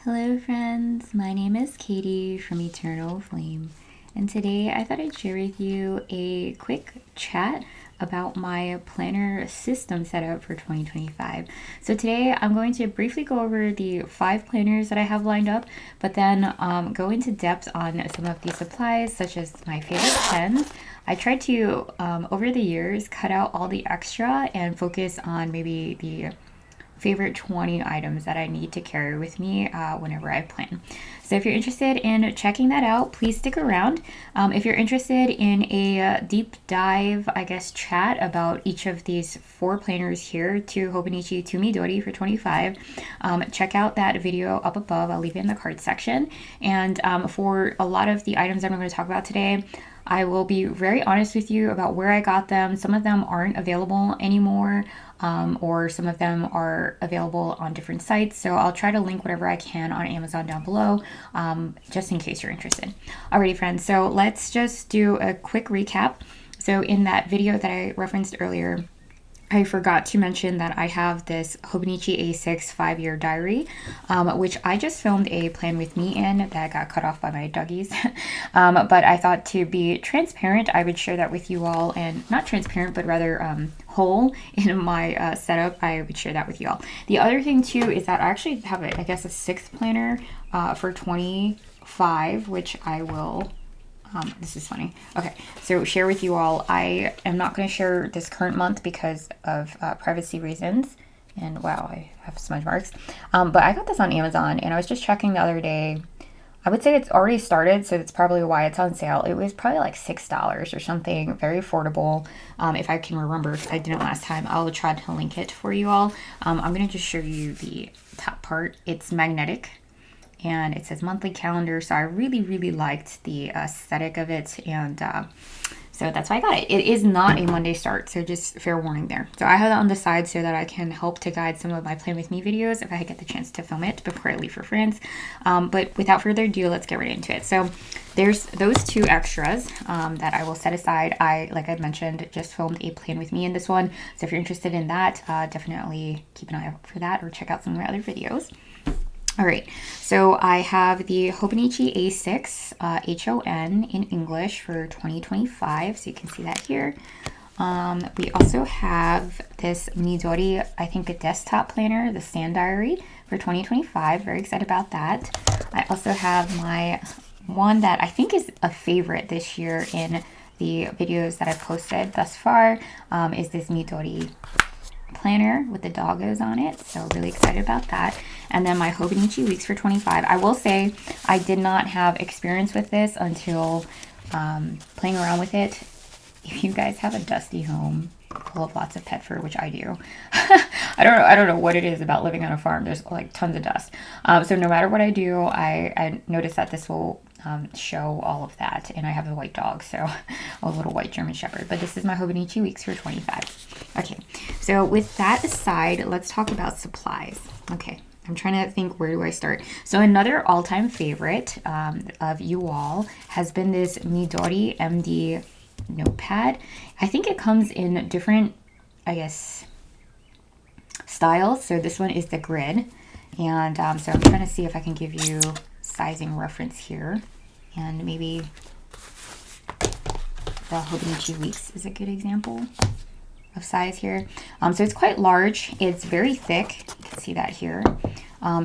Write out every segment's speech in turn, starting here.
Hello friends, my name is Katie from Eternal Flame, and today I thought I'd share with you a quick chat about my planner system setup for 2025. So today I'm going to briefly go over the 5 planners that I have lined up, but then go into depth on some of the supplies such as my favorite pens. I tried to, over the years, cut out all the extra and focus on maybe the favorite 20 items that I need to carry with me whenever I plan. So if you're interested in checking that out, please stick around. If you're interested in a deep dive, I guess, chat about each of these 4 planners here, to Hobonichi to Midori for 25, check out that video up above. I'll leave it in the card section. And for a lot of the items that I'm going to talk about today, I will be very honest with you about where I got them. Some of them aren't available anymore, or some of them are available on different sites. So I'll try to link whatever I can on Amazon down below, just in case you're interested. Alrighty, friends, so let's just do a quick recap. So in that video that I referenced earlier, I forgot to mention that I have this Hobonichi A6 5-year diary, which I just filmed a plan with me in that got cut off by my doggies. But I thought to be transparent, I would share that with you all, and not transparent, but rather whole in my setup. I would share that with you all. The other thing too is that I actually have, I guess, a 6th planner for 25, which I will... this is funny. Okay, so share with you all. I am not going to share this current month because of privacy reasons. And wow, I have smudge marks. But I got this on Amazon, and I was just checking the other day. I would say it's already started, so that's probably why it's on sale. It was probably like $6 or something, very affordable. If I can remember, because I didn't last time, I'll try to link it for you all. I'm going to just show you the top part. It's magnetic, and it says monthly calendar, so I really liked the aesthetic of it, and so that's why I got it. It is not a Monday start, so just fair warning there. So I have that on the side so that I can help to guide some of my Plan With Me videos if I get the chance to film it before I leave for France. But without further ado, let's get right into it. So there's those 2 extras that I will set aside. Like I mentioned, just filmed a Plan With Me in this one, so if you're interested in that, definitely keep an eye out for that, or check out some of my other videos. All right, so I have the Hobonichi A6 HON in English for 2025, so you can see that here. We also have this Midori, I think a desktop planner, the Stand Diary for 2025. Very excited about that. I also have my one that I think is a favorite this year in the videos that I've posted thus far, is this Midori planner with the doggos on it, so really excited about that. And then my Hobonichi Weeks for 25. I will say I did not have experience with this until playing around with it. If you guys have a dusty home full of lots of pet fur, which I do, I don't know what it is about living on a farm. There's like tons of dust. So no matter what I do, I notice that this will show all of that. And I have a white dog, so a little white German Shepherd. But this is my Hobonichi Weeks for 25. Okay, so with that aside, let's talk about supplies. Okay, I'm trying to think, where do I start? So another all-time favorite of you all has been this Midori MD notepad. I think it comes in different, I guess, styles. So this one is the grid. And so I'm trying to see if I can give you sizing reference here. And maybe the Hobonichi Weeks is a good example of size here. So it's quite large. It's very thick. You can see that here.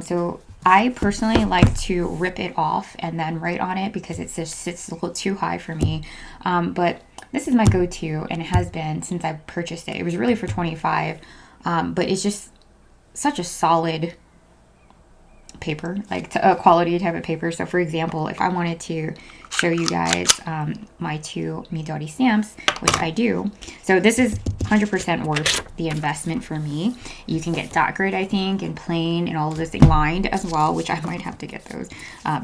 So I personally like to rip it off and then write on it because it just sits a little too high for me. But this is my go-to, and it has been since I purchased it. It was really for 25, but it's just such a solid paper, like a quality type of paper. So for example, if I wanted to show you guys my 2 Midori stamps, which I do, so this is 100% worth the investment for me. You can get dot grid, I think, and plain and all of this thing lined as well, which I might have to get those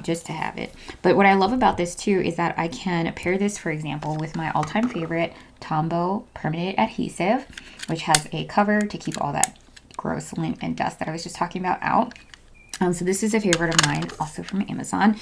just to have it. But what I love about this too is that I can pair this, for example, with my all-time favorite Tombow permanent adhesive, which has a cover to keep all that gross lint and dust that I was just talking about out. So this is a favorite of mine, also from Amazon.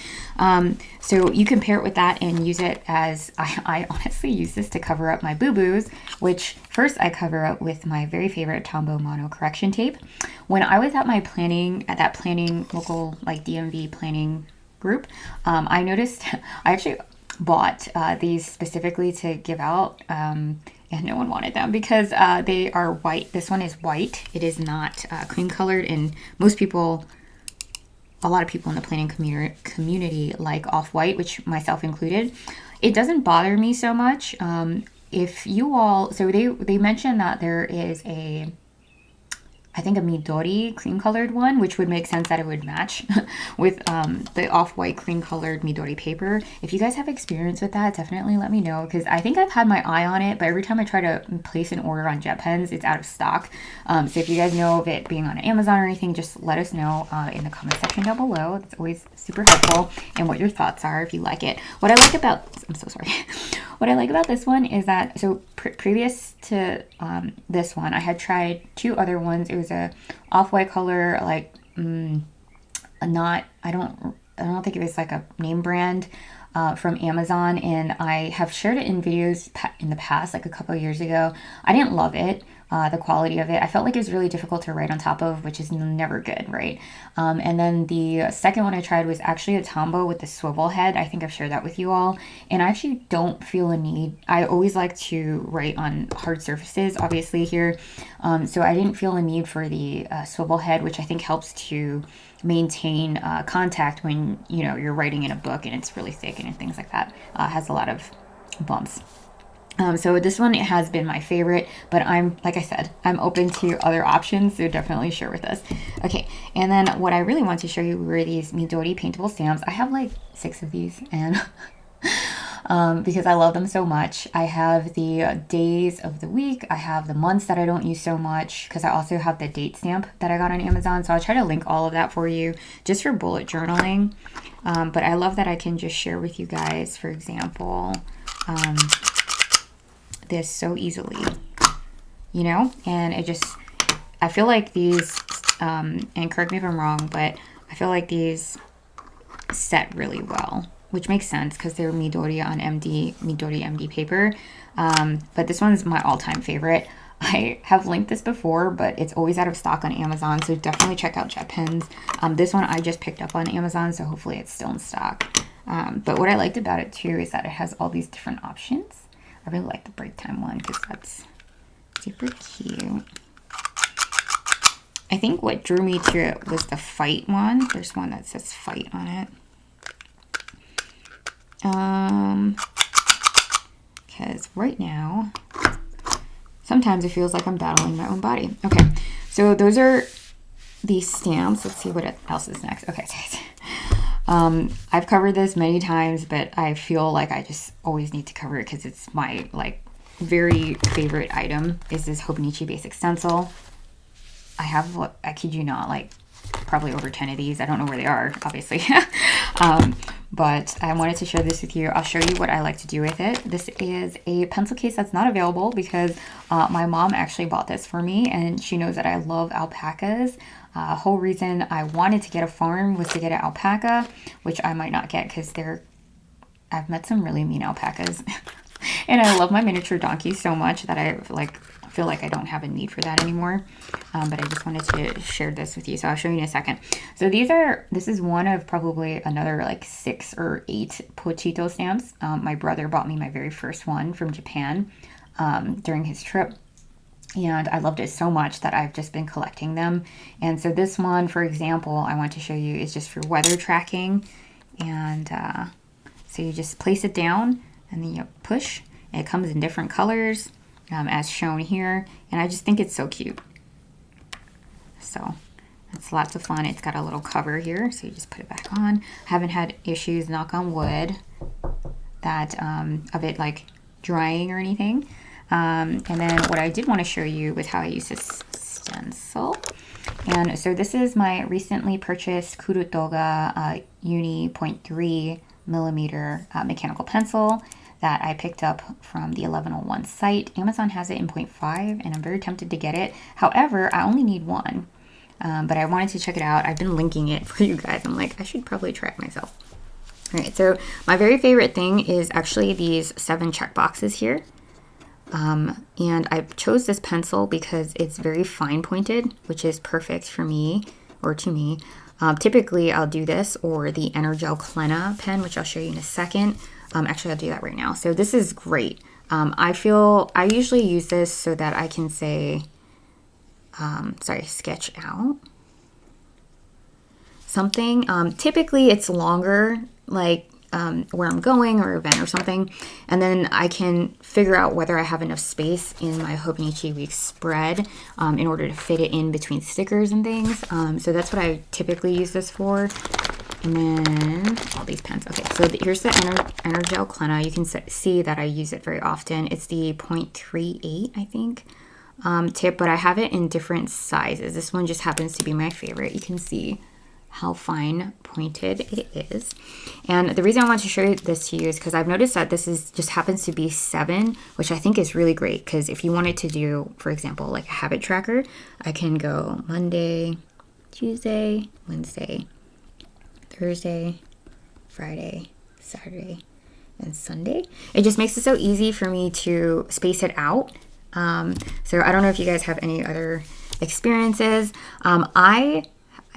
So you can pair it with that and use it as, I honestly use this to cover up my boo-boos, which first I cover up with my very favorite Tombow Mono correction tape. When I was at my planning, at that planning, local like DMV planning group, I noticed, I actually bought these specifically to give out, and no one wanted them because they are white. This one is white. It is not cream colored, and most people, a lot of people in the planning community like off-white, which myself included. It doesn't bother me so much. If you all, so they mentioned that there is a, I think a Midori cream colored one, which would make sense that it would match with the off-white cream colored Midori paper. If you guys have experience with that, definitely let me know, because I think I've had my eye on it, but every time I try to place an order on jet pens, it's out of stock. So if you guys know of it being on Amazon or anything, just let us know in the comment section down below. It's always super helpful, and what your thoughts are if you like it. What I like about, I'm so sorry. What I like about this one is that, so previous to this one, I had tried two other ones. It was a off-white color, like not, I don't think it was like a name brand from Amazon, and I have shared it in videos in the past, like a couple of years ago. I didn't love it. The quality of it, I felt like it was really difficult to write on top of, which is never good, right? And then the second one I tried was actually a Tombow with the swivel head. I think I've shared that with you all, and I actually don't feel a need. I always like to write on hard surfaces, obviously here, so I didn't feel a need for the swivel head, which I think helps to maintain contact when, you know, you're writing in a book and it's really thick and things like that. Has a lot of bumps. So this one has been my favorite, but like I said, I'm open to other options, so definitely share with us. Okay, and then what I really want to show you were these Midori paintable stamps. I have like 6 of these, and because I love them so much. I have the days of the week. I have the months that I don't use so much, because I also have the date stamp that I got on Amazon. So I'll try to link all of that for you just for bullet journaling. But I love that I can just share with you guys, for example, this so easily, you know, and it just, I feel like these, and correct me if I'm wrong, but I feel like these set really well, which makes sense because they're Midori on Midori MD paper. But this one's my all-time favorite. I have linked this before, but it's always out of stock on Amazon, so definitely check out jet pens. This one I just picked up on Amazon, so hopefully it's still in stock. But what I liked about it too is that it has all these different options. I really like the break time one because that's super cute. I think what drew me to it was the fight one. There's one that says fight on it. Because right now, sometimes it feels like I'm battling my own body. Okay, so those are these stamps. Let's see what else is next. Okay, I've covered this many times, but I feel like I just always need to cover it because it's my like very favorite item is this Hobonichi basic stencil. I have, I kid you not, like probably over 10 of these. I don't know where they are, obviously. But I wanted to share this with you. I'll show you what I like to do with it. This is a pencil case that's not available because my mom actually bought this for me, and she knows that I love alpacas. Whole reason I wanted to get a farm was to get an alpaca, which I might not get because I've met some really mean alpacas. And I love my miniature donkey so much that I feel like I don't have a need for that anymore. But I just wanted to share this with you. So I'll show you in a second. So this is one of probably another like 6 or 8 Pochito stamps. My brother bought me my very first one from Japan during his trip. And I loved it so much that I've just been collecting them. And so this one, for example, I want to show you is just for weather tracking. And so you just place it down and then you push. And it comes in different colors as shown here. And I just think it's so cute. So it's lots of fun. It's got a little cover here. So you just put it back on. I haven't had issues, knock on wood, that of it like drying or anything. And then what I did want to show you was how I use this stencil. And so this is my recently purchased Kurutoga Uni 0.3 millimeter mechanical pencil that I picked up from the 1101 site. Amazon has it in 0.5 and I'm very tempted to get it. However, I only need one. but I wanted to check it out. I've been linking it for you guys. I'm like, I should probably try it myself. All right, so my very favorite thing is actually these 7 check boxes here. And I chose this pencil because it's very fine pointed, which is perfect for me, or to me. Typically I'll do this or the Energel Klena pen, which I'll show you in a second. Actually I'll do that right now. So this is great. I usually use this so that I can say, sketch out something. Typically it's longer, like where I'm going or event or something, and then I can figure out whether I have enough space in my Hobonichi Week spread in order to fit it in between stickers and things. So that's what I typically use this for. And then all these pens. Okay, so here's the Energel Klena. You can see that I use it very often. It's the 0.38, I think, tip, but I have it in different sizes. This one just happens to be my favorite. You can see how fine pointed it is. And the reason I want to show this to you is because I've noticed that this is just happens to be 7, which I think is really great, because if you wanted to do, for example, like a habit tracker, I can go Monday, Tuesday, Wednesday, Thursday, Friday, Saturday, and Sunday. It just makes it so easy for me to space it out. So I don't know if you guys have any other experiences. I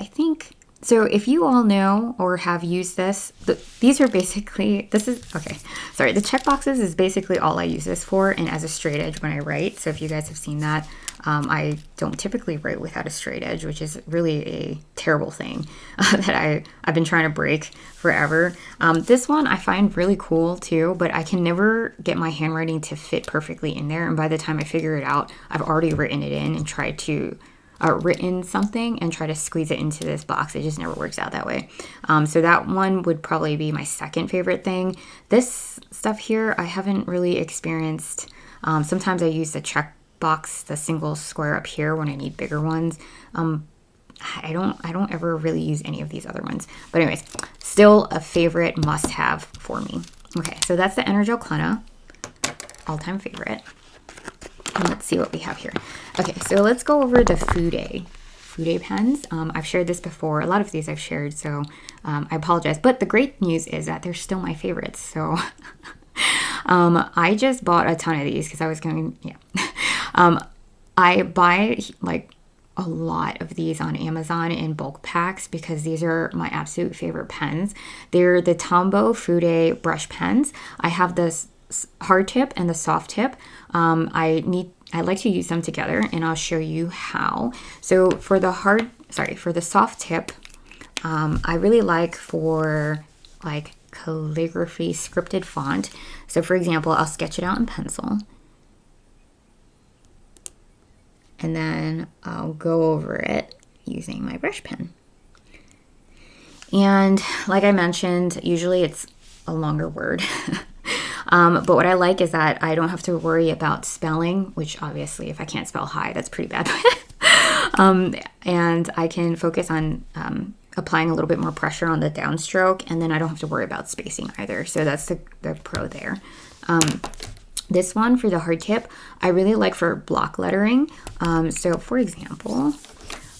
think, so if you all know or have used this, these are basically, the check boxes is basically all I use this for, and as a straight edge when I write. So if you guys have seen that, I don't typically write without a straight edge, which is really a terrible thing that I've been trying to break forever. This one I find really cool too, but I can never get my handwriting to fit perfectly in there. And by the time I figure it out, I've already written it in and tried to written something and try to squeeze it into this box. It just never works out that way. So that one would probably be my second favorite thing. This stuff here, I haven't really experienced. Sometimes I use the check box, the single square up here when I need bigger ones. I don't ever really use any of these other ones. But anyways, still a favorite must-have for me. Okay, so that's the Energel Klena, all-time favorite. And let's see what we have here. Okay, so let's go over the Fude pens. I've shared this before. A lot of these I've shared, so I apologize. But the great news is that they're still my favorites. So I just bought a ton of these because I was going, I buy like a lot of these on Amazon in bulk packs because these are my absolute favorite pens. They're the Tombow Fude brush pens. I have this hard tip and the soft tip. I like to use them together, and I'll show you how. So for the soft tip, I really like for like calligraphy scripted font. So for example, I'll sketch it out in pencil, and then I'll go over it using my brush pen. And like I mentioned, usually it's a longer word. But what I like is that I don't have to worry about spelling, which obviously if I can't spell high, that's pretty bad. And I can focus on applying a little bit more pressure on the downstroke, and then I don't have to worry about spacing either. So that's the pro there. This one for the hard tip, I really like for block lettering. So for example,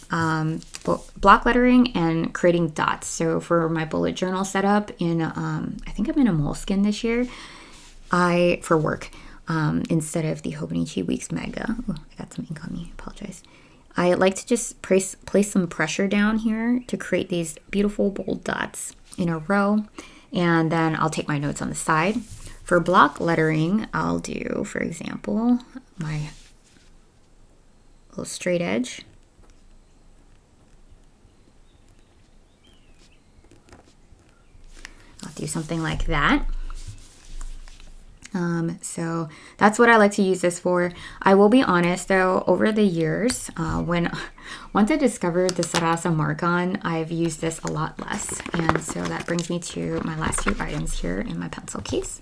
block lettering and creating dots. So for my bullet journal setup in, I think I'm in a moleskin this year, for work, instead of the Hobonichi Weeks Mega. Oh, I got some ink on me, apologize. I like to just place some pressure down here to create these beautiful bold dots in a row, and then I'll take my notes on the side. For block lettering, I'll do, for example, my little straight edge. I'll do something like that. So that's what I like to use this for. I will be honest though, over the years, once I discovered the Sarasa Mark-On, I've used this a lot less. And so that brings me to my last few items here in my pencil case.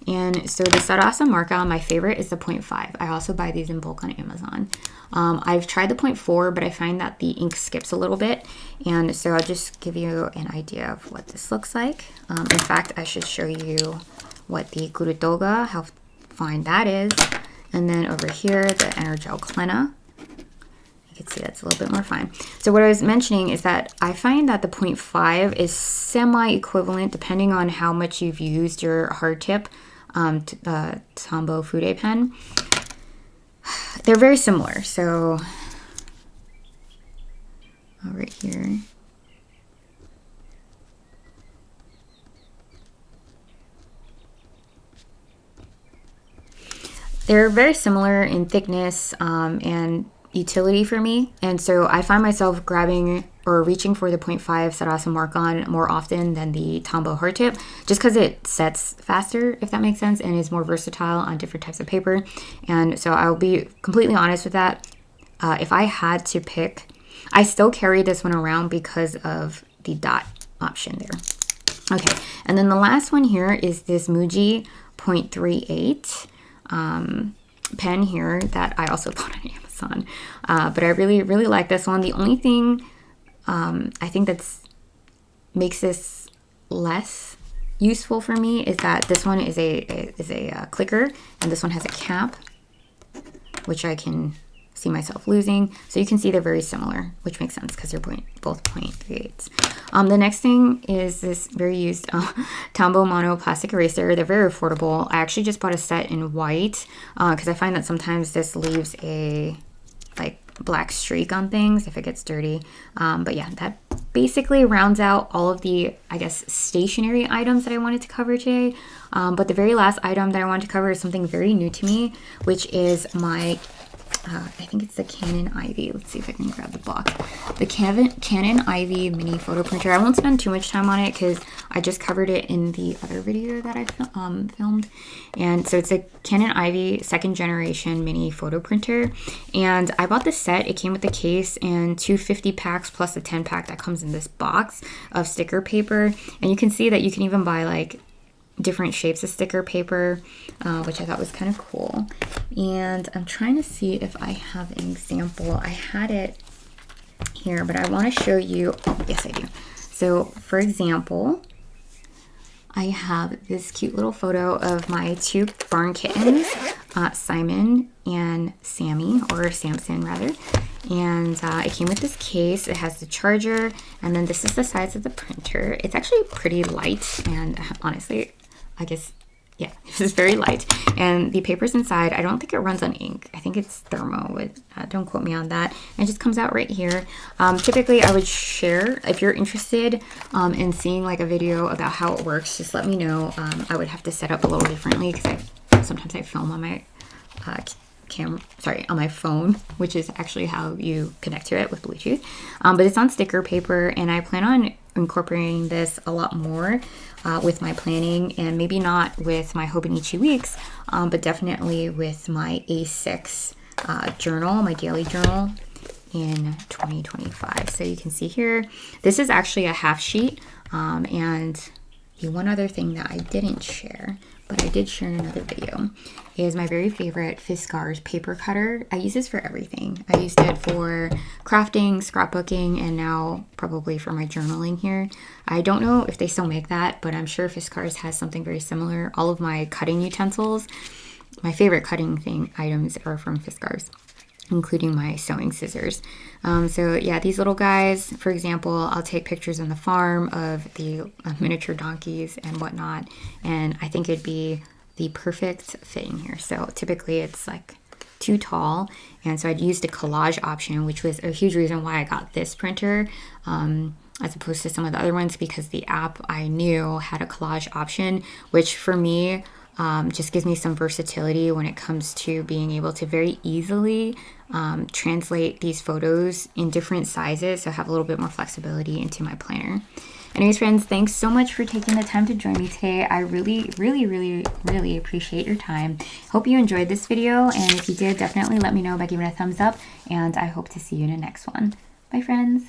And so the Sarasa Mark-On, my favorite is the 0.5. I also buy these in bulk on Amazon. I've tried the 0.4, but I find that the ink skips a little bit. And so I'll just give you an idea of what this looks like. In fact, I should show you what the Gurutoga, how fine that is. And then over here, the Energel Klena. You can see that's a little bit more fine. So what I was mentioning is that I find that the 0.5 is semi-equivalent depending on how much you've used your hard tip Tombow Fude pen. They're very similar. So right here. They're very similar in thickness and utility for me, and so I find myself grabbing or reaching for the 0.5 Sarasa Mark-On more often than the Tombow hard tip, just because it sets faster, if that makes sense, and is more versatile on different types of paper. And so I'll be completely honest with that. If I had to pick, I still carry this one around because of the dot option there. Okay, and then the last one here is this Muji 0.38 pen here that I also bought on Amazon. But I really like this one. The only thing I think that's makes this less useful for me is that this one is a clicker, and this one has a cap, which I can see myself losing. So you can see they're very similar, which makes sense because they're both 0.38s. The next thing is this very used Tombow Mono plastic eraser. They're very affordable. I actually just bought a set in white because I find that sometimes this leaves a black streak on things if it gets dirty. But yeah, that basically rounds out all of the, I guess, stationary items that I wanted to cover today. But the very last item that I wanted to cover is something very new to me, which is my I think it's the Canon Ivy. Let's see if I can grab the box. The Canon Ivy mini photo printer. I won't spend too much time on it because I just covered it in the other video that I filmed. And so it's a Canon Ivy 2nd generation mini photo printer. And I bought the set. It came with the case and 250 packs plus a 10 pack that comes in this box of sticker paper. And you can see that you can even buy like different shapes of sticker paper, which I thought was kind of cool. And I'm trying to see if I have an example. I had it here, but I want to show you. Oh, yes, I do. So for example, I have this cute little photo of my 2 barn kittens, Simon and Sammy, or Samson rather. And it came with this case. It has the charger, and then this is the size of the printer. It's actually pretty light, and honestly, I guess, yeah, this is very light. And the paper's inside. I don't think it runs on ink. I think it's thermo. Don't quote me on that. And it just comes out right here. Typically, I would share, if you're interested in seeing like a video about how it works, just let me know. I would have to set up a little differently because sometimes I film on my on my phone, which is actually how you connect to it with Bluetooth. But it's on sticker paper, and I plan on incorporating this a lot more with my planning, and maybe not with my Hobonichi weeks, but definitely with my A6 journal, my daily journal in 2025. So you can see here, this is actually a half sheet, and the one other thing that I didn't share, but I did share in another video, is my very favorite Fiskars paper cutter. I use this for everything. I used it for crafting, scrapbooking, and now probably for my journaling here. I don't know if they still make that, but I'm sure Fiskars has something very similar. All of my cutting utensils, my favorite cutting items are from Fiskars, including my sewing scissors. So yeah, these little guys, for example, I'll take pictures on the farm of the miniature donkeys and whatnot, and I think it'd be the perfect fit in here. So typically it's like too tall, and so I'd used a collage option, which was a huge reason why I got this printer as opposed to some of the other ones, because the app I knew had a collage option, which for me just gives me some versatility when it comes to being able to very easily translate these photos in different sizes, so have a little bit more flexibility into my planner. Anyways, friends, thanks so much for taking the time to join me today. I really appreciate your time. Hope you enjoyed this video, and if you did, definitely let me know by giving it a thumbs up, and I hope to see you in the next one. Bye, friends.